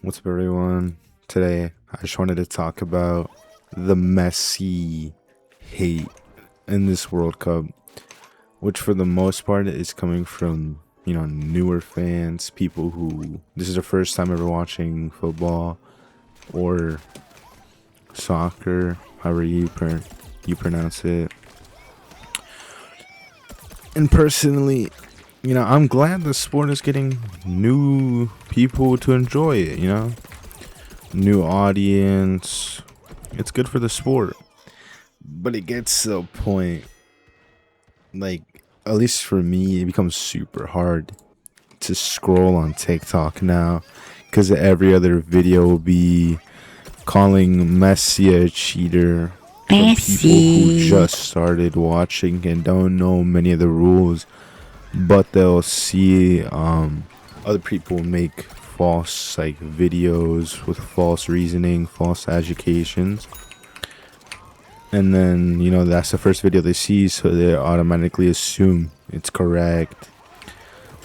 What's up, everyone? Today, I just wanted to talk about the Messi hate in this World Cup, which for the most part is coming from, newer fans, people who this is their first time ever watching football or soccer, however you pronounce it. And personally, I'm glad the sport is getting new people to enjoy it, new audience. It's good for the sport. But it gets to a point, like, at least for me, it becomes super hard to scroll on TikTok now because every other video will be calling Messi a cheater from people who just started watching and don't know many of the rules, but they'll see other people make false videos with false reasoning, false educations, and then that's the first video they see, so they automatically assume it's correct.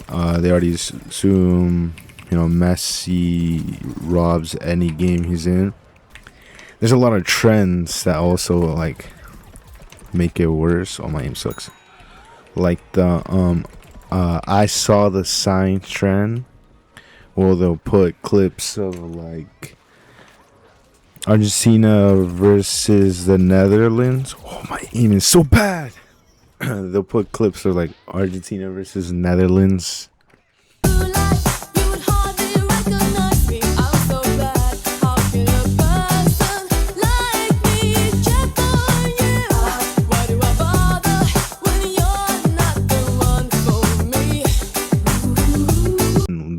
They already assume Messi robs any game he's in. There's a lot of trends that also make it worse. Oh, my aim sucks. Like the I saw the sign trend. Well, they'll put clips of Argentina versus the Netherlands. Oh, my aim is so bad. They'll put clips of Argentina versus Netherlands.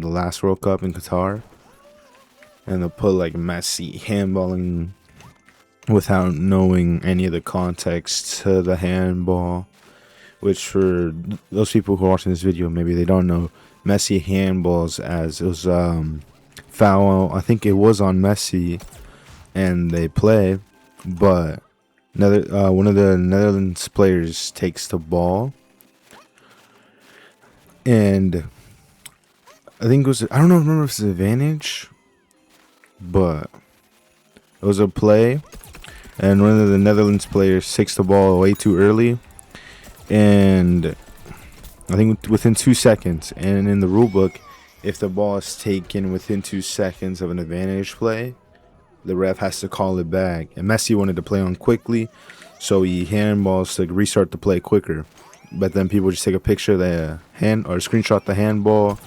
Last World Cup in Qatar, and they'll put Messi handballing without knowing any of the context to the handball, which for those people who are watching this video, maybe they don't know. Messi handballs as it was foul. I think it was on Messi, and they play, but one of the Netherlands players takes the ball, and I think it was, I don't remember if it's an advantage, but it was a play, and one of the Netherlands players takes the ball way too early, and I think within 2 seconds, and in the rule book, if the ball is taken within 2 seconds of an advantage play, the ref has to call it back. And Messi wanted to play on quickly, so he handballs to restart the play quicker, but then people just take a picture of the hand or screenshot the handball,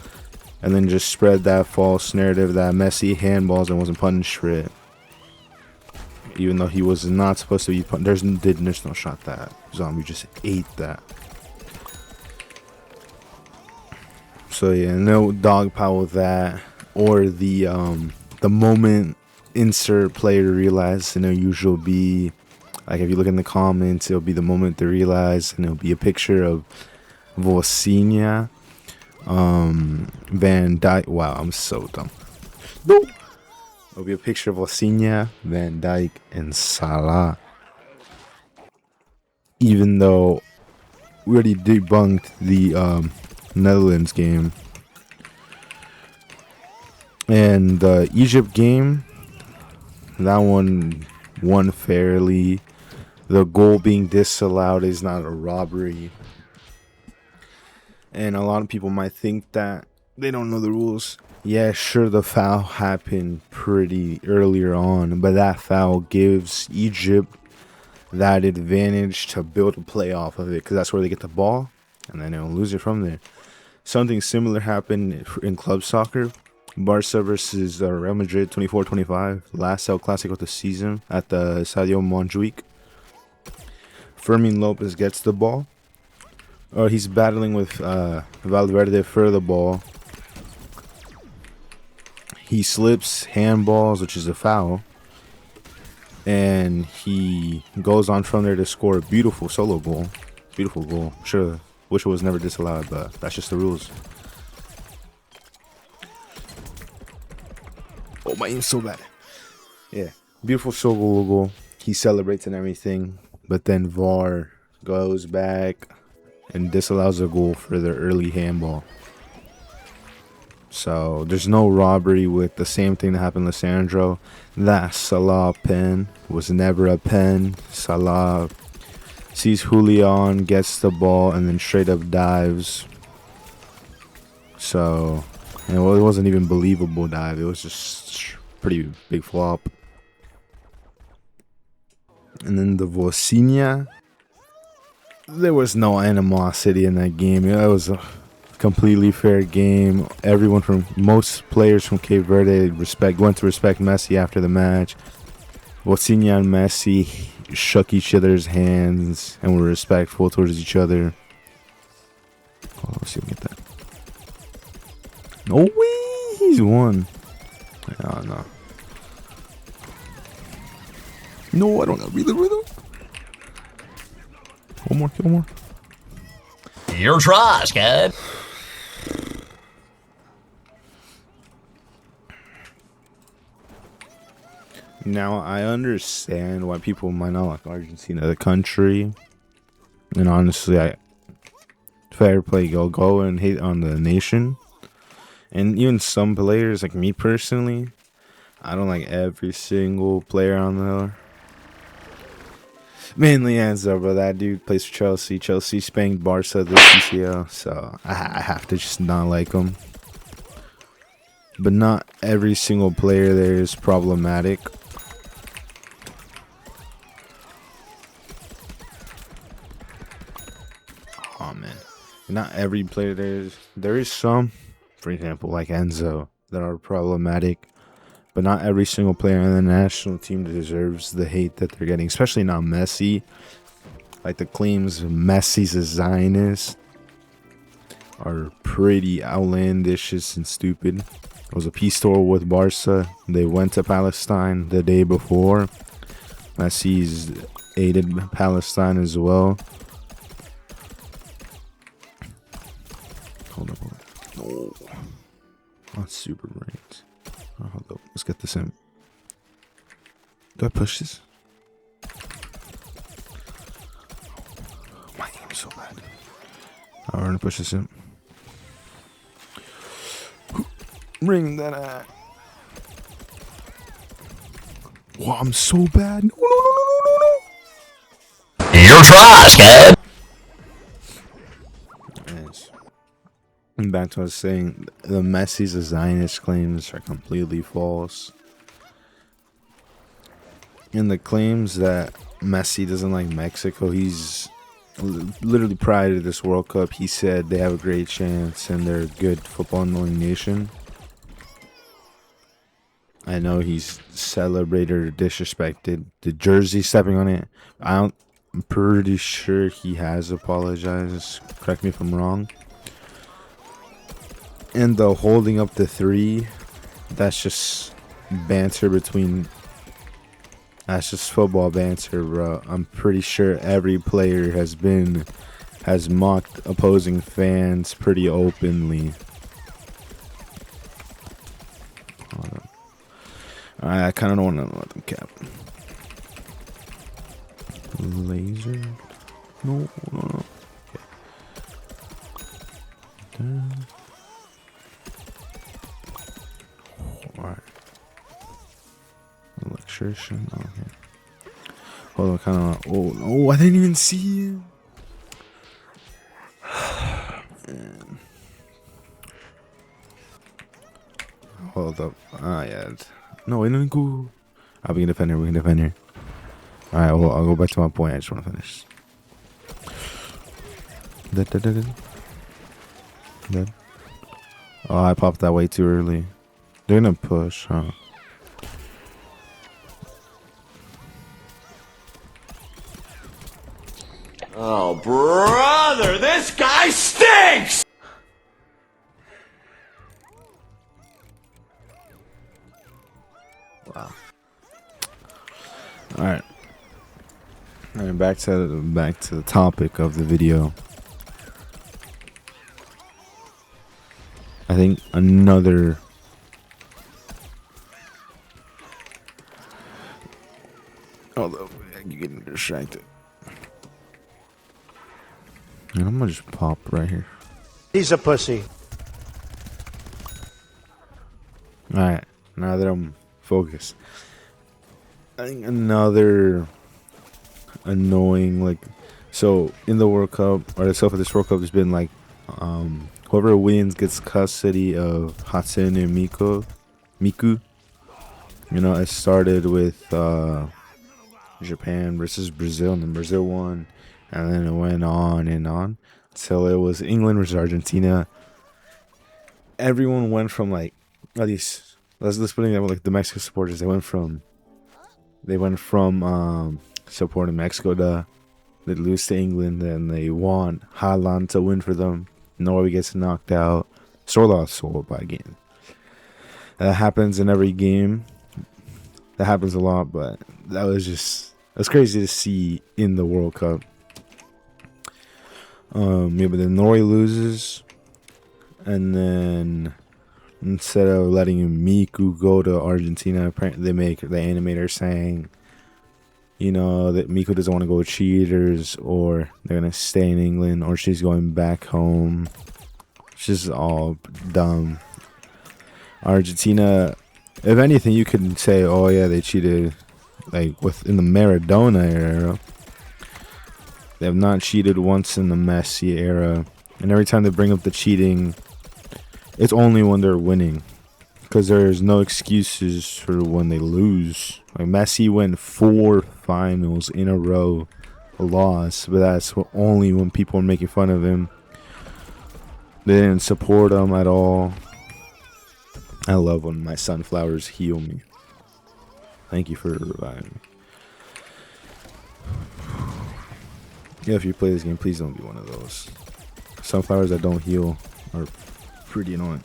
and then just spread that false narrative that Messi handballs and wasn't punished for it, even though he was not supposed to be punished. There's no shot that Zombie just ate that. So yeah, no dog pile with that. Or the moment insert player realizes, and it'll usually be if you look in the comments, it'll be the moment they realize, and it'll be a picture of Vocinia, Van Dijk. Wow, I'm so dumb. No. It'll be a picture of Vocinia, Van Dijk, and Salah. Even though we already debunked the Netherlands game and the Egypt game, that one won fairly. The goal being disallowed is not a robbery. And a lot of people might think that they don't know the rules. Yeah, sure, the foul happened pretty earlier on, but that foul gives Egypt that advantage to build a play off of it, because that's where they get the ball, and then they'll lose it from there. Something similar happened in club soccer. Barca versus Real Madrid 24-25, last El Clasico of the season at the Estadio Montjuic. Fermin Lopez gets the ball. He's battling with Valverde for the ball. He slips, handballs, which is a foul, and he goes on from there to score a beautiful solo goal. Beautiful goal. Wish it was never disallowed, but that's just the rules. Oh, my aim's so bad. Yeah, beautiful solo goal. He celebrates and everything, but then VAR goes back and disallows a goal for the early handball. So there's no robbery with the same thing that happened to Sandro. That Salah pen was never a pen. Salah sees Julian, gets the ball, and then straight up dives. So, and it wasn't even believable dive. It was just pretty big flop. And then the Vocinia. There was no animosity in that game. It was a completely fair game. Most players from Cape Verde went to respect Messi after the match. Vocinia and Messi shook each other's hands and were respectful towards each other. Oh, let's see if we get that. No way, he's won. Oh no. No, I don't got breather rhythm. One more, kill more. Your trash, kid. Now, I understand why people might not like Argentina, the country. And honestly, fair play, go and hate on the nation. And even some players, like me personally, I don't like every single player on there. Mainly Enzo, bro. That dude plays for Chelsea. Chelsea spanked Barca this CCL, so I have to just not like him. But not every single player there is problematic. Oh man, not every player there is some, for example, like Enzo, that are problematic. But not every single player on the national team deserves the hate that they're getting, especially not Messi. Like the claims Messi's a Zionist are pretty outlandish and stupid. It was a peace tour with Barca. They went to Palestine the day before. Messi's aided Palestine as well. Hold on. No. Not super right. Oh, hold up. Let's get this in. Do I push this? My aim is so bad. We're gonna push this in. Bring that out. Wow, I'm so bad. No. Your trash, kid. Yes. And back to what I was saying, the Messi's a Zionist claims are completely false. And the claims that Messi doesn't like Mexico, he's literally prior to this World Cup, he said they have a great chance and they're a good football-knowing nation. I know he's celebrated or disrespected the jersey, stepping on it. I'm pretty sure he has apologized. Correct me if I'm wrong. And the holding up the 3, that's just banter between. That's just football banter, bro. I'm pretty sure every player has mocked opposing fans pretty openly. Hold on. I kind of don't want to let them cap. Laser? No. Okay. Alright. Electrician. Okay. Hold on, kind of. Oh no! I didn't even see him. Hold up. Yeah. No, it didn't go. We can defend here. Alright, well, I'll go back to my point. I just want to finish. Dead. Oh, I popped that way too early. They're gonna push, huh? Oh, brother, this guy stinks! Wow. All right. Back to the topic of the video. I think another although you're getting distracted. And I'm gonna just pop right here. He's a pussy. Alright, now that I'm focused. I think another annoying, like, so in the World Cup, or itself of this World Cup, there's been like, whoever wins gets custody of Hatsune Miku. You know, it started with Japan versus Brazil, and then Brazil won, and then it went on and on. So it was England versus Argentina. Everyone went from like, at least let's put it with like the Mexico supporters. They went from supporting Mexico to they lose to England, then they want Haaland to win for them. Norway gets knocked out. So lost soul by game. That happens in every game. That happens a lot, but that's crazy to see in the World Cup. Yeah, but then Norway loses, and then instead of letting Miku go to Argentina, they make the animator saying, you know, that Miku doesn't want to go with cheaters, or they're gonna stay in England, or she's going back home. It's just all dumb. Argentina, if anything, you could say, oh yeah, they cheated, like in the Maradona era. They have not cheated once in the Messi era, and every time they bring up the cheating, it's only when they're winning, because there's no excuses for when they lose. Like Messi went 4 finals in a row, lost, but that's only when people are making fun of him. They didn't support him at all. I love when my sunflowers heal me. Thank you for reviving me. Yeah, if you play this game, please don't be one of those. Sunflowers that don't heal are pretty annoying.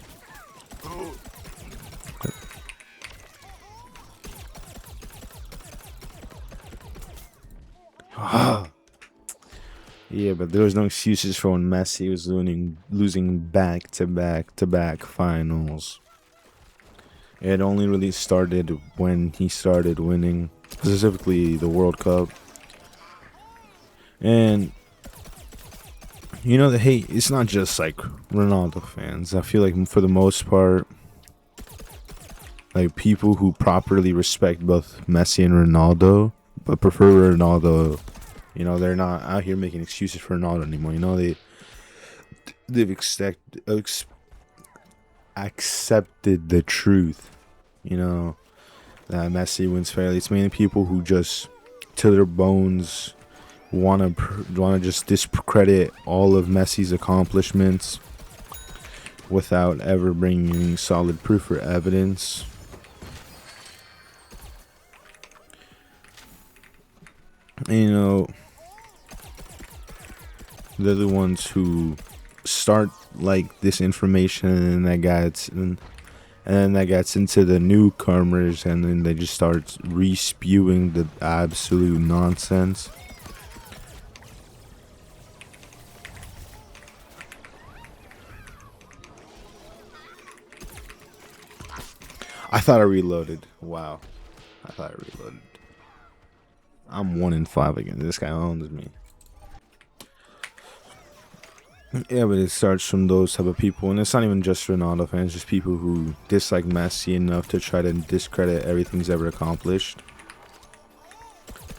Yeah, but there was no excuses for when Messi was losing back-to-back finals. It only really started when he started winning, specifically the World Cup. And you know, the hate, it's not just like Ronaldo fans. I feel like for the most part, like people who properly respect both Messi and Ronaldo, but prefer Ronaldo, you know, they're not out here making excuses for Ronaldo anymore. You know, they've accepted the truth, you know, that Messi wins fairly. It's mainly people who just, to their bones, want to just discredit all of Messi's accomplishments without ever bringing solid proof or evidence. And, you know, they're the ones who start like this information, and then that gets into the newcomers, and then they just start re-spewing the absolute nonsense. I thought I reloaded. Wow. I thought I reloaded. I'm 1 in 5 again. This guy owns me. Yeah, but it starts from those type of people, and it's not even just Ronaldo fans, just people who dislike Messi enough to try to discredit everything he's ever accomplished.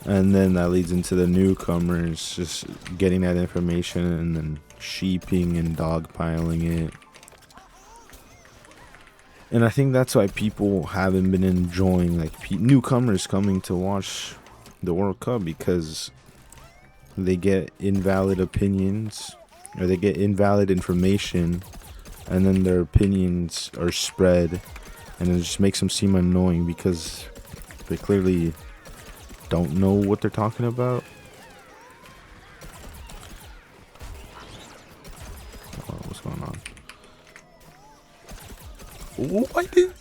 And then that leads into the newcomers just getting that information and then sheeping and dogpiling it. And I think that's why people haven't been enjoying like newcomers coming to watch the World Cup, because they get invalid opinions, or they get invalid information, and then their opinions are spread, and it just makes them seem annoying because they clearly don't know what they're talking about. Oh, what's going on? Oh, I did.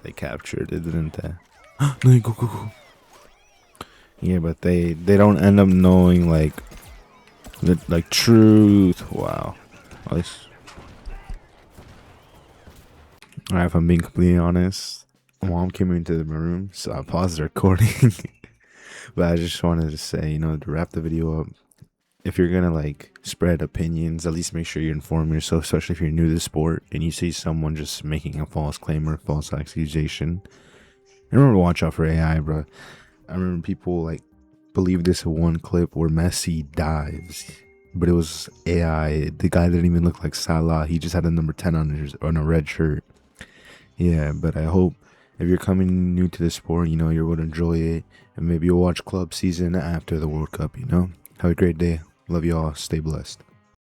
They captured it, didn't they? No, go. Yeah, but they don't end up knowing like the truth. Wow. Alright, if I'm being completely honest, Mom came into the room, so I paused the recording. But I just wanted to say, you know, to wrap the video up, if you're gonna like spread opinions, at least make sure you inform yourself, especially if you're new to the sport and you see someone just making a false claim or false accusation. And remember, watch out for AI, bro. I remember people like believe this one clip where Messi dives, but it was AI. The guy didn't even look like Salah. He just had a number 10 on a red shirt. Yeah, but I hope if you're coming new to the sport, you know, you're able to enjoy it, and maybe you'll watch club season after the World Cup, you know? Have a great day. Love you all. Stay blessed.